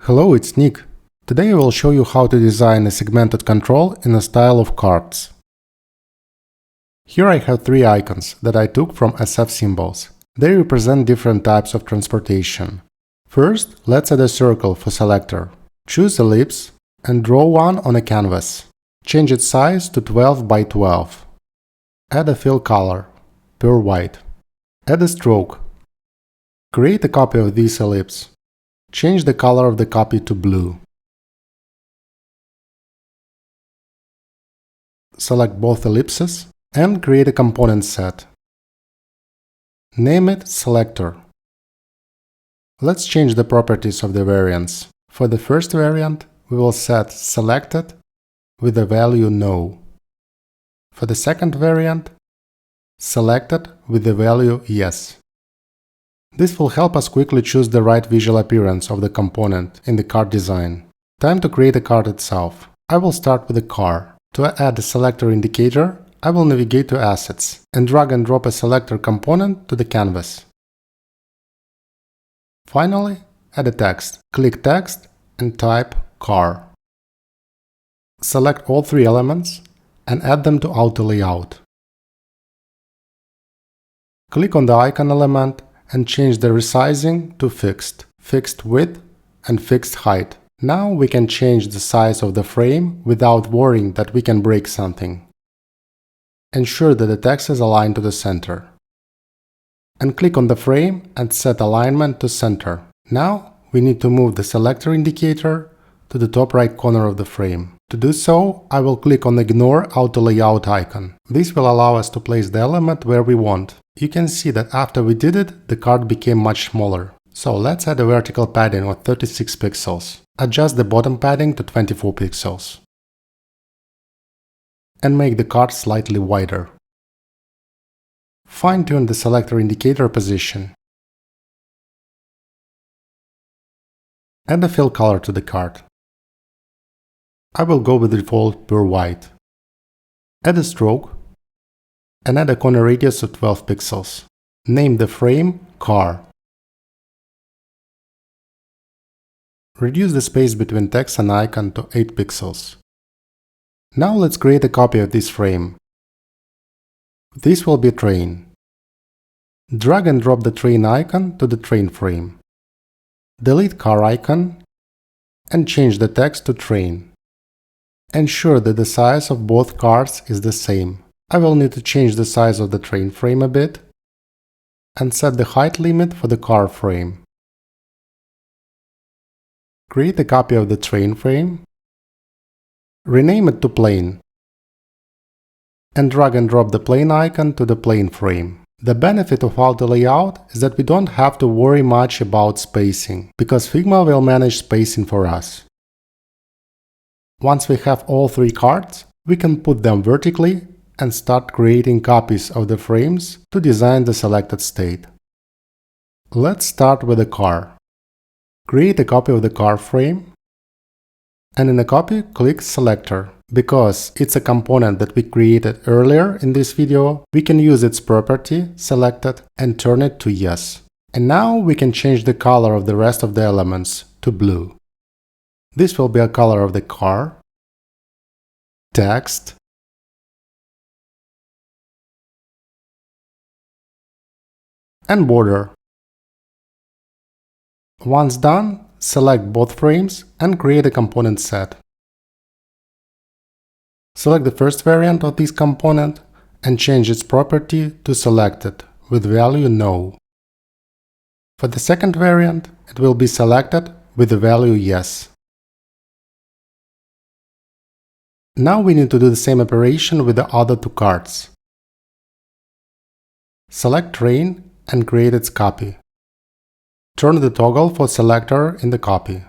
Hello, it's Nick. Today I will show you how to design a segmented control in the style of cards. Here I have three icons that I took from SF symbols. They represent different types of transportation. First, let's add a circle for selector. Choose ellipse and draw one on a canvas. Change its size to 12 by 12. Add a fill color, pure white. Add a stroke. Create a copy of this ellipse. Change the color of the copy to blue. Select both ellipses and create a component set. Name it Selector. Let's change the properties of the variants. For the first variant, we will set Selected with the value No. For the second variant, Selected with the value Yes. This will help us quickly choose the right visual appearance of the component in the card design. Time to create a card itself. I will start with a car. To add a selector indicator, I will navigate to Assets and drag and drop a selector component to the canvas. Finally, add a text. Click Text and type Car. Select all three elements and add them to Auto Layout. Click on the icon element and change the resizing to fixed width and fixed height. Now we can change the size of the frame without worrying that we can break something. Ensure that the text is aligned to the center. And click on the frame and set alignment to center. Now we need to move the selector indicator to the top right corner of the frame. To do so, I will click on Ignore Auto Layout icon. This will allow us to place the element where we want. You can see that after we did it, the card became much smaller. So let's add a vertical padding of 36 pixels. Adjust the bottom padding to 24 pixels. And make the card slightly wider. Fine-tune the selector indicator position. Add a fill color to the card. I will go with default pure white. Add a stroke and add a corner radius of 12 pixels. Name the frame Car. Reduce the space between text and icon to 8 pixels. Now let's create a copy of this frame. This will be train. Drag and drop the train icon to the train frame. Delete car icon and change the text to train. Ensure that the size of both cards is the same. I will need to change the size of the train frame a bit and set the height limit for the car frame. Create a copy of the train frame. Rename it to plane. And drag and drop the plane icon to the plane frame. The benefit of Auto Layout is that we don't have to worry much about spacing, because Figma will manage spacing for us. Once we have all three cards, we can put them vertically and start creating copies of the frames to design the selected state. Let's start with the car. Create a copy of the car frame, and in the copy click Selector. Because it's a component that we created earlier in this video, we can use its property, Selected, and turn it to Yes. And now we can change the color of the rest of the elements to blue. This will be a color of the car, text, and border. Once done, select both frames and create a component set. Select the first variant of this component and change its property to Selected with value No. For the second variant, it will be selected with the value Yes. Now we need to do the same operation with the other two cards. Select Train and create its copy. Turn the toggle for Selector in the copy.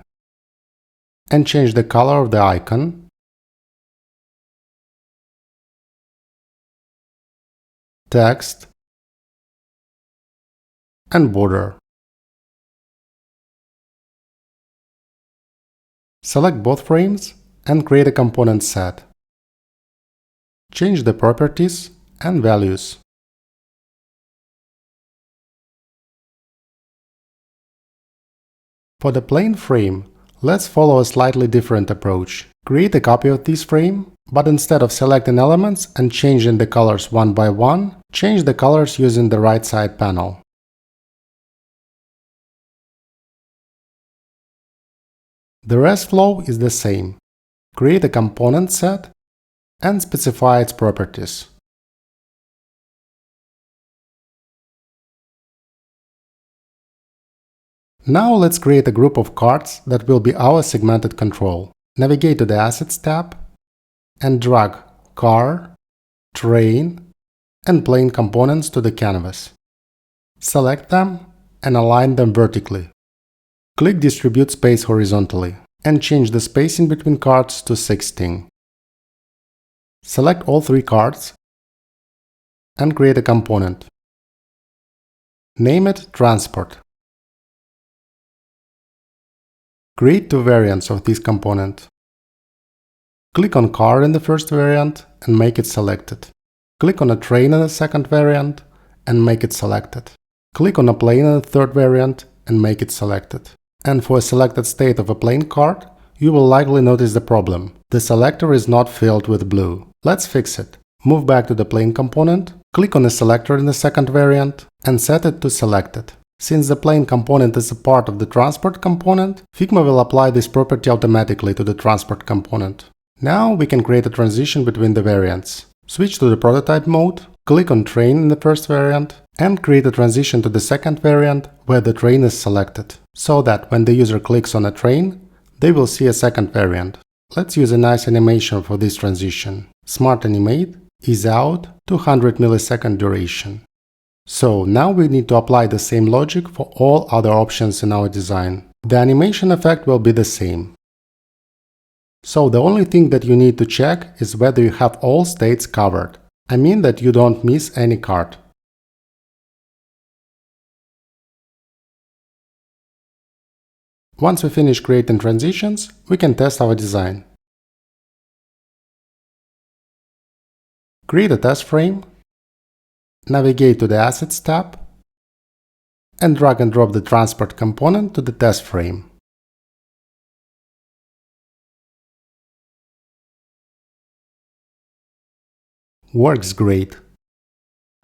And change the color of the icon, text, and border. Select both frames and create a component set. Change the properties and values. For the plane frame, Let's follow a slightly different approach. Create a copy of this frame, but instead of selecting elements and changing the colors one by one, change the colors using the right side panel. The rest flow is the same. Create a component set and specify its properties. Now let's create a group of cards that will be our segmented control. Navigate to the Assets tab and drag car, train, and plane components to the canvas. Select them and align them vertically. Click Distribute Space horizontally and change the spacing between cards to 16. Select all 3 cards and create a component. Name it Transport. Create 2 variants of this component. Click on Car in the first variant and make it selected. Click on a Train in the second variant and make it selected. Click on a Plane in the third variant and make it selected. And for a selected state of a plane card, you will likely notice the problem. The selector is not filled with blue. Let's fix it. Move back to the plane component, click on the selector in the second variant and set it to selected. Since the plane component is a part of the transport component, Figma will apply this property automatically to the transport component. Now we can create a transition between the variants. Switch to the prototype mode, click on Train in the first variant, and create a transition to the second variant where the train is selected, so that when the user clicks on a train, they will see a second variant. Let's use a nice animation for this transition. Smart Animate, Ease Out, 200 millisecond duration. So now we need to apply the same logic for all other options in our design. The animation effect will be the same. So the only thing that you need to check is whether you have all states covered. I mean that you don't miss any card. Once we finish creating transitions, we can test our design. Create a test frame. Navigate to the Assets tab and drag and drop the transport component to the test frame. Works great.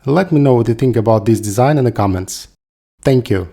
Let me know what you think about this design in the comments. Thank you.